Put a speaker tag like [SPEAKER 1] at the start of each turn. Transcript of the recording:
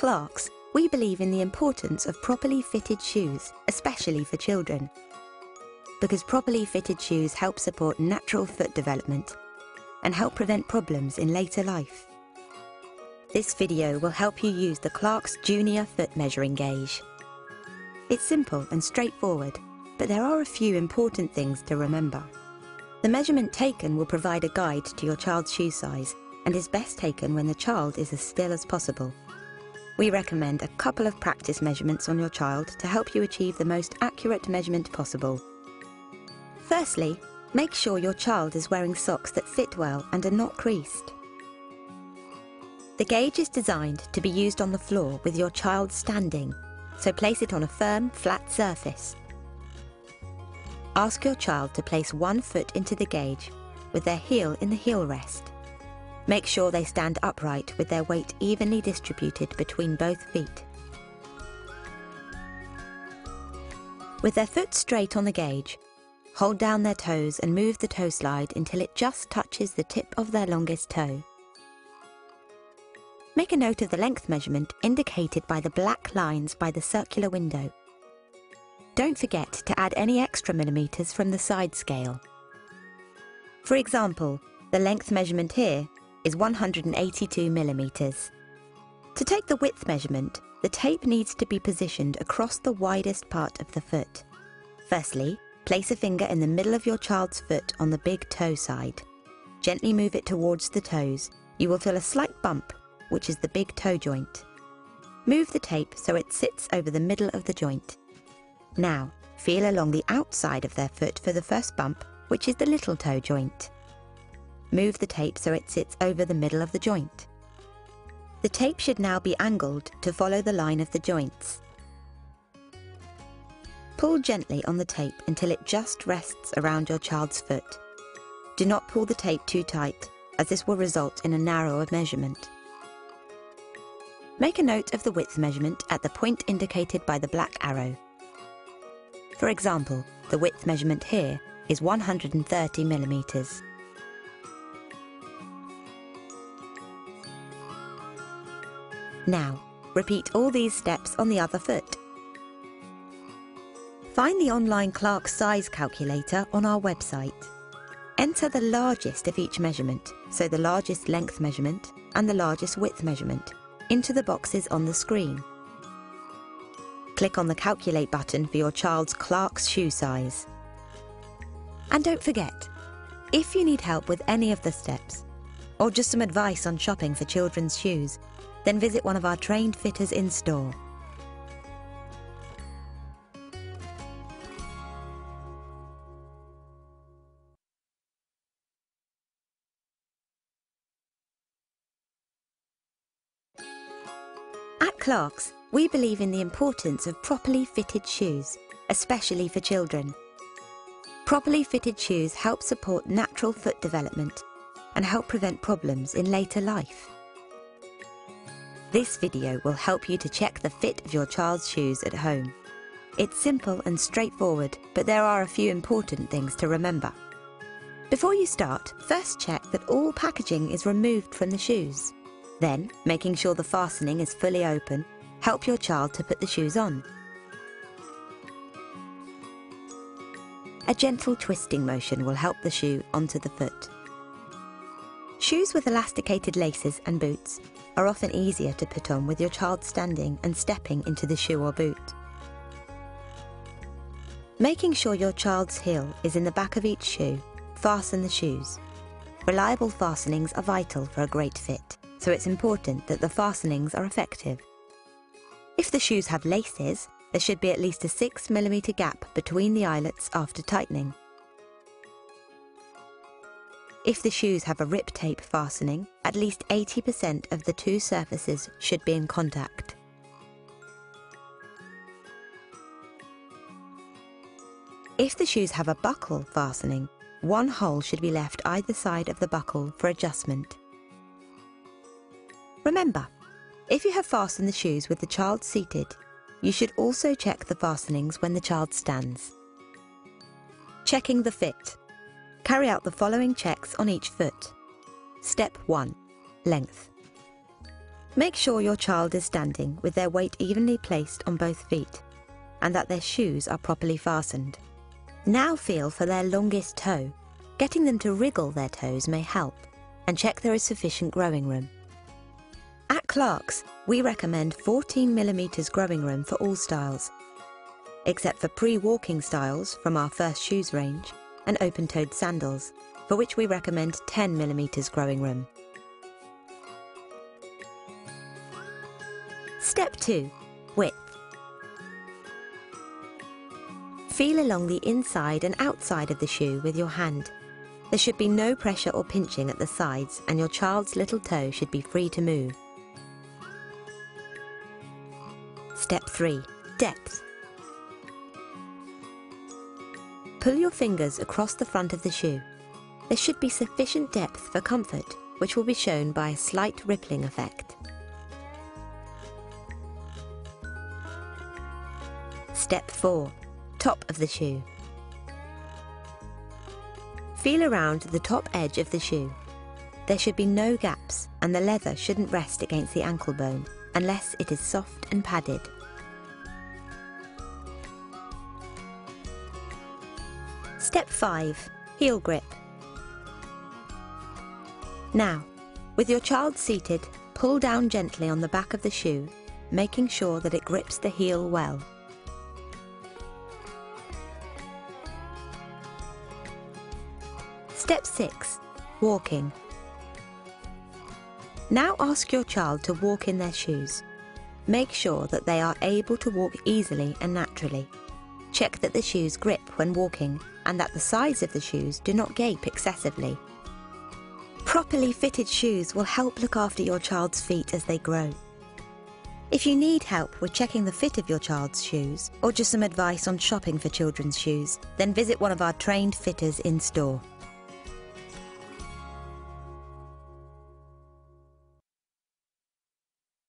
[SPEAKER 1] Clarks, we believe in the importance of properly fitted shoes, especially for children. Because properly fitted shoes help support natural foot development and help prevent problems in later life. This video will help you use the Clarks Junior Foot Measuring Gauge. It's simple and straightforward, but there are a few important things to remember. The measurement taken will provide a guide to your child's shoe size and is best taken when the child is as still as possible. We recommend a couple of practice measurements on your child to help you achieve the most accurate measurement possible. Firstly, make sure your child is wearing socks that fit well and are not creased. The gauge is designed to be used on the floor with your child standing, so place it on a firm, flat surface. Ask your child to place one foot into the gauge with their heel in the heel rest. Make sure they stand upright with their weight evenly distributed between both feet. With their foot straight on the gauge, hold down their toes and move the toe slide until it just touches the tip of their longest toe. Make a note of the length measurement indicated by the black lines by the circular window. Don't forget to add any extra millimeters from the side scale. For example, the length measurement here is 182 millimeters. To take the width measurement, the tape needs to be positioned across the widest part of the foot. Firstly, place a finger in the middle of your child's foot on the big toe side. Gently move it towards the toes. You will feel a slight bump, which is the big toe joint. Move the tape so it sits over the middle of the joint. Now, feel along the outside of their foot for the first bump, which is the little toe joint. Move the tape so it sits over the middle of the joint. The tape should now be angled to follow the line of the joints. Pull gently on the tape until it just rests around your child's foot. Do not pull the tape too tight, as this will result in a narrower measurement. Make a note of the width measurement at the point indicated by the black arrow. For example, the width measurement here is 130 millimeters. Now, repeat all these steps on the other foot. Find the online Clarks size calculator on our website. Enter the largest of each measurement, so the largest length measurement and the largest width measurement, into the boxes on the screen. Click on the Calculate button for your child's Clarks shoe size. And don't forget, if you need help with any of the steps, or just some advice on shopping for children's shoes, then visit one of our trained fitters in store. At Clarks, we believe in the importance of properly fitted shoes, especially for children. Properly fitted shoes help support natural foot development and help prevent problems in later life. This video will help you to check the fit of your child's shoes at home. It's simple and straightforward, but there are a few important things to remember. Before you start, first check that all packaging is removed from the shoes. Then, making sure the fastening is fully open, help your child to put the shoes on. A gentle twisting motion will help the shoe onto the foot. Shoes with elasticated laces and boots are often easier to put on with your child standing and stepping into the shoe or boot. Making sure your child's heel is in the back of each shoe, fasten the shoes. Reliable fastenings are vital for a great fit, so it's important that the fastenings are effective. If the shoes have laces, there should be at least a 6 mm gap between the eyelets after tightening. If the shoes have a rip tape fastening, at least 80% of the two surfaces should be in contact. If the shoes have a buckle fastening, one hole should be left either side of the buckle for adjustment. Remember, if you have fastened the shoes with the child seated, you should also check the fastenings when the child stands. Checking the fit. Carry out the following checks on each foot. Step 1. Length. Make sure your child is standing with their weight evenly placed on both feet and that their shoes are properly fastened. Now feel for their longest toe. Getting them to wriggle their toes may help, and check there is sufficient growing room. At Clarks, we recommend 14mm growing room for all styles, except for pre-walking styles from our First Shoes range and open-toed sandals, for which we recommend 10mm growing room. Step 2. Width. Feel along the inside and outside of the shoe with your hand. There should be no pressure or pinching at the sides, and your child's little toe should be free to move. Step 3. Depth. Pull your fingers across the front of the shoe. There should be sufficient depth for comfort, which will be shown by a slight rippling effect. Step 4. Top of the shoe. Feel around the top edge of the shoe. There should be no gaps, and the leather shouldn't rest against the ankle bone unless it is soft and padded. Step 5. Heel grip. Now, with your child seated, pull down gently on the back of the shoe, making sure that it grips the heel well. Step 6. Walking. Now ask your child to walk in their shoes. Make sure that they are able to walk easily and naturally. Check that the shoes grip when walking and that the sides of the shoes do not gape excessively. Properly fitted shoes will help look after your child's feet as they grow. If you need help with checking the fit of your child's shoes or just some advice on shopping for children's shoes, then visit one of our trained fitters in store.